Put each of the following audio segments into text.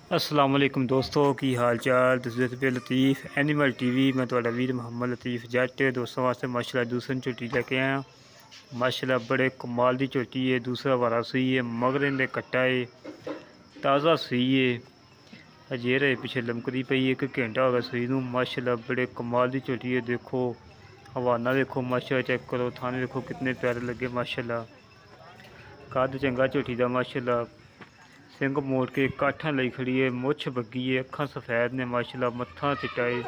अस्सलाम वालेकुम दोस्तों की हाल चाल तुसीं लतीफ़ एनिमल टीवी मैं तुहाडा वीर मोहम्मद लतीफ़ जट दोस्तों वास्ते माशाल्लाह दूसरी झोटी लैके आया माशाल्लाह बड़े कमाल दी झोटी है। दूसरा वारा सूई है मगर इहदे कट्टा है ताज़ा सूई है अजेर है पिछे लमकदी पई है। 1 घंटा हो गया सूई नूं माशाल्लाह बड़े कमाल दी झोटी है। देखो हवाना देखो माशाल्लाह चेक करो थाने देखो कितने प्यारे लगे माशाल्लाह कद चंगा झोटी दा माशाल्लाह सिंग मोड़ के काठा लई खड़ी है मुछ बग्गी है अखा सफ़ैद ने माशाल्लाह मत्था चिट्टा है।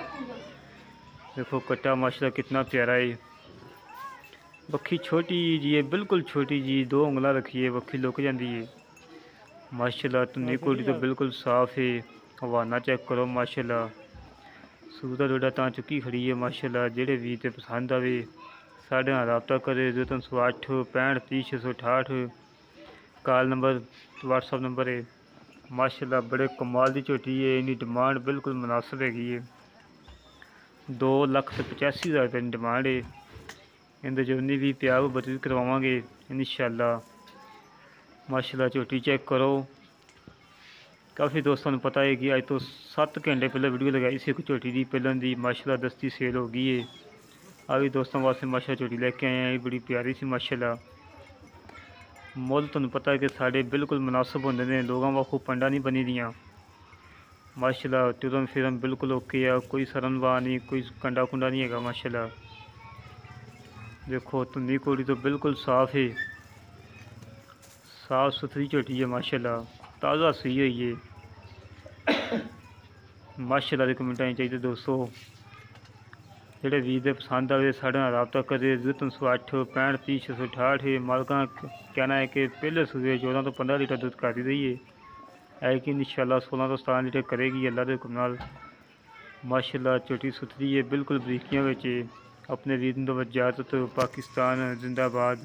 देखो कट्टा माशाल्लाह कितना प्यारा है। बखी छोटी जी है बिल्कुल छोटी जी 2 उंगला रखी है बखी लुक जाती है माशाल्लाह। धुनी कोड़ी तो बिल्कुल साफ है हवाना चेक करो माशाल्लाह सूदा डोडा तां चुकी खड़ी है माशाल्लाह। जेड़े वीर ते पसंद आवे साढ़े नाल रबता करे 0308 65 30 668 कॉल नंबर व्हाट्सअप नंबर है माशाल्लाह। बड़े कमाल की झोटी है इनकी डिमांड बिल्कुल मुनासिब हैगी है 2,85,000 रुपये डिमांड है। इंदे जोनी भी प्यार बतरी करवावांगे इंशाल्लाह माशाल्लाह। झोटी चेक करो काफ़ी दोस्तों को पता है कि अज तो 7 घंटे पहले वीडियो लगाई सी एक झोटी की पहलों की माशाल्लाह दस्ती सेल हो गई है। अभी दोस्तों वास्ते माशाल्लाह झोटी लैके आए हैं बड़ी प्यारी सी माशाल्लाह। मुल तुहानू पता है कि साढ़े बिल्कुल मुनासिब होंदे ने लोगों वाखू पंडा नहीं बनी दियाँ माशाल्लाह। तुरन फिरन बिल्कुल ओके है कोई सरनवा नहीं कोई कंडा कुंडा नहीं है माशाल्लाह। देखो धुनी कोड़ी तो बिल्कुल साफ है साफ सुथरी झोटी है माशाल्लाह ताज़ा सूई हुई है माशाल्लाह। दे कमेंट चाहिए दोस्तों जेड़े वीर दे पसंद आए साढ़े नाल रबता करे 0308 65 30 668 मालका कहना है कि पहले सूबे 14 तो 15 लीटर दूध कर रही है कि इंशाल्लाह 16 तो 17 लीटर करेगी अल्लाह के हुक्म नाल माशाल्लाह। झोटी सुथरी है बिल्कुल बरीकियां विच अपने वीर नूं इजाज़त पाकिस्तान जिंदाबाद।